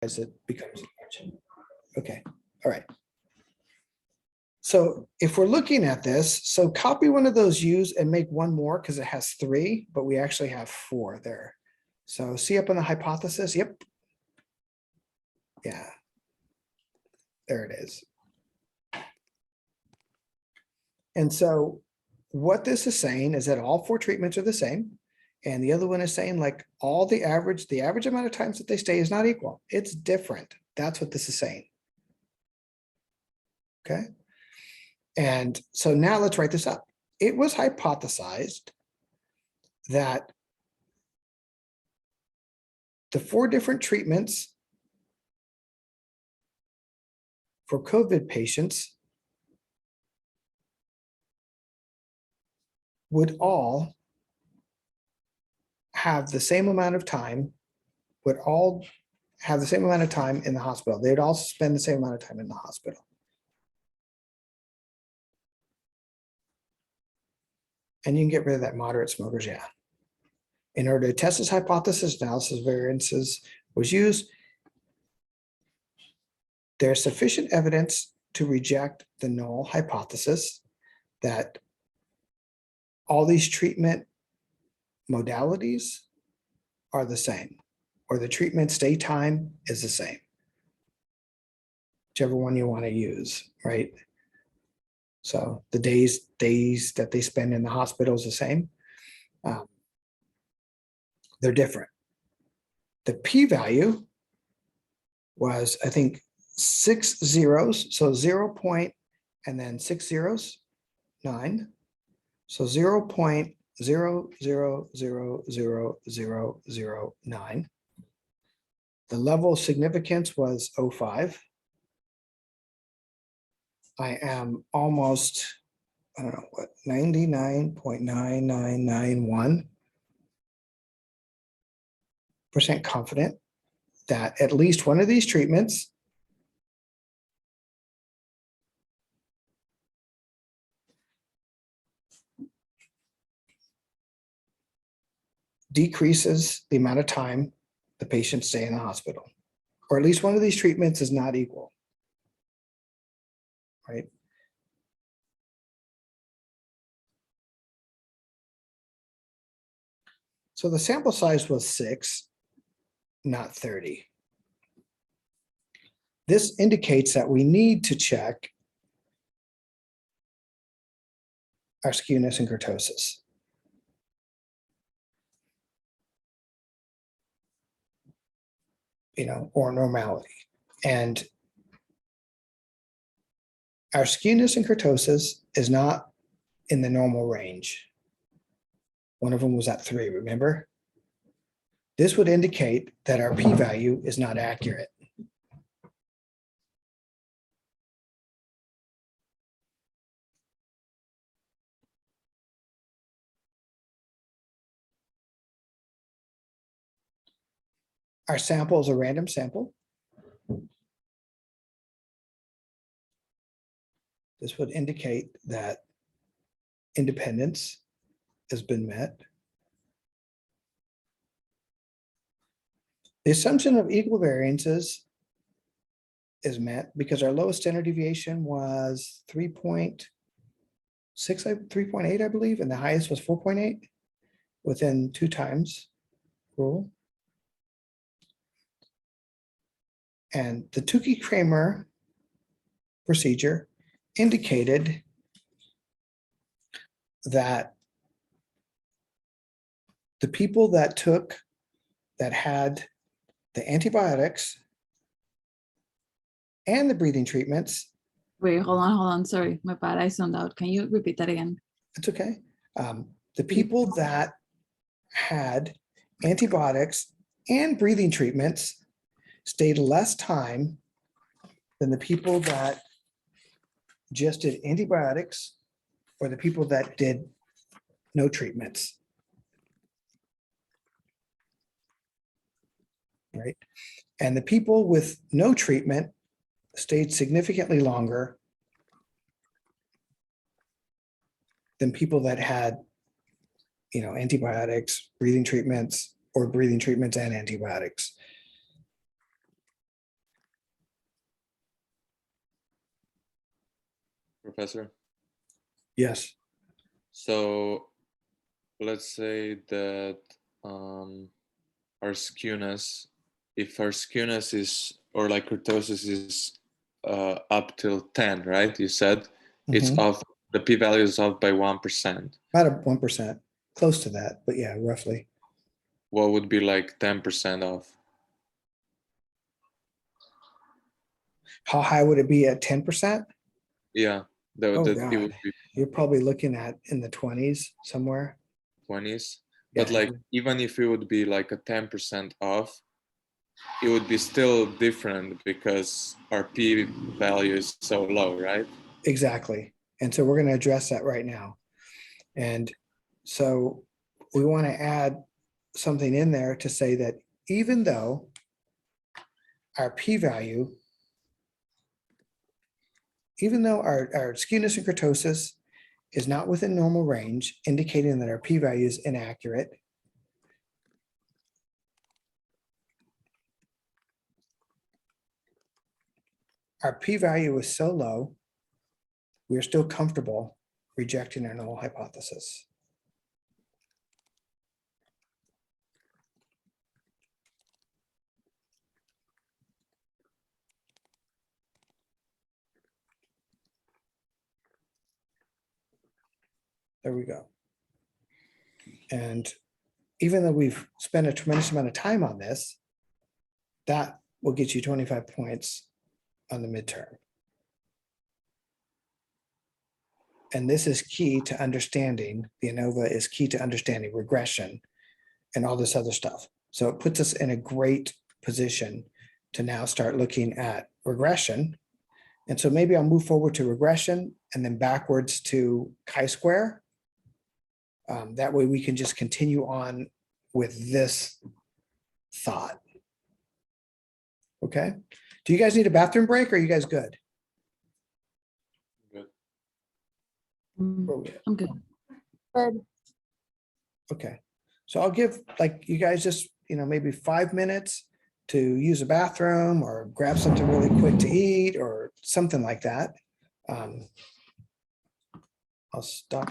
as it becomes large. Okay, all right. So if we're looking at this, so copy one of those U's and make one more because it has 3, but we actually have 4 there. So see up on the hypothesis, yep. Yeah, there it is. And so what this is saying is that all 4 treatments are the same. And the other one is saying like all the average amount of times that they stay is not equal. It's different. That's what this is saying. Okay. And so now let's write this up. It was hypothesized that the 4 different treatments for COVID patients would all have the same amount of time, would all have the same amount of time in the hospital. They'd all spend the same amount of time in the hospital. And you can get rid of that moderate smokers, yeah. In order to test this hypothesis, analysis variances was used. There's sufficient evidence to reject the null hypothesis that all these treatment modalities are the same, or the treatment stay time is the same. Whichever one you want to use, right? So the days that they spend in the hospital is the same. They're different. The p-value was, I think, 6 zeros, so 0 point and then 6 zeros, 9. So 0.00000009. The level of significance was 0.5. I am almost, I don't know what, 99.9991% confident that at least one of these treatments decreases the amount of time the patients stay in the hospital, or at least one of these treatments is not equal, right? So the sample size was 6, not 30. This indicates that we need to check our skewness and kurtosis. Or normality. And our skewness and kurtosis is not in the normal range. One of them was at 3, remember? This would indicate that our p-value is not accurate. Our sample is a random sample. This would indicate that independence has been met. The assumption of equal variances is met because our lowest standard deviation was 3.6, 3.8, I believe, and the highest was 4.8 within 2 times rule. And the Tukey-Kramer procedure indicated that the people that had the antibiotics and the breathing treatments. Wait, hold on. Sorry, my bad. I zoned out. Can you repeat that again? It's okay. The people that had antibiotics and breathing treatments stayed less time than the people that just did antibiotics or the people that did no treatments. Right? And the people with no treatment stayed significantly longer than people that had, antibiotics, breathing treatments, or breathing treatments and antibiotics. Professor. Yes. So let's say that our skewness, if our skewness is, or like kurtosis is up till 10, right? You said it's Mhm. off, the p-value is off by 1%. About a 1%, close to that, but yeah, roughly. What would be like 10% off? How high would it be at 10%? Yeah, that Oh, would God. be You're probably looking at in the 20s somewhere. 20s. But Yeah. like, even if it would be like a 10% off, it would be still different because our p value is so low, right? Exactly. And so we're going to address that right now. And so we want to add something in there to say that even though our p-value, even though our skewness and kurtosis is not within normal range, indicating that our p-value is inaccurate, our p-value is so low, we are still comfortable rejecting our null hypothesis. There we go. And even though we've spent a tremendous amount of time on this, that will get you 25 points on the midterm. And this is key to understanding, the ANOVA is key to understanding regression and all this other stuff. So it puts us in a great position to now start looking at regression. And so maybe I'll move forward to regression and then backwards to chi-square. That way we can just continue on with this thought. Okay. Do you guys need a bathroom break or are you guys good? Good. I'm good. Okay. So I'll give like you guys just, maybe 5 minutes to use a bathroom or grab something really quick to eat or something like that. I'll stop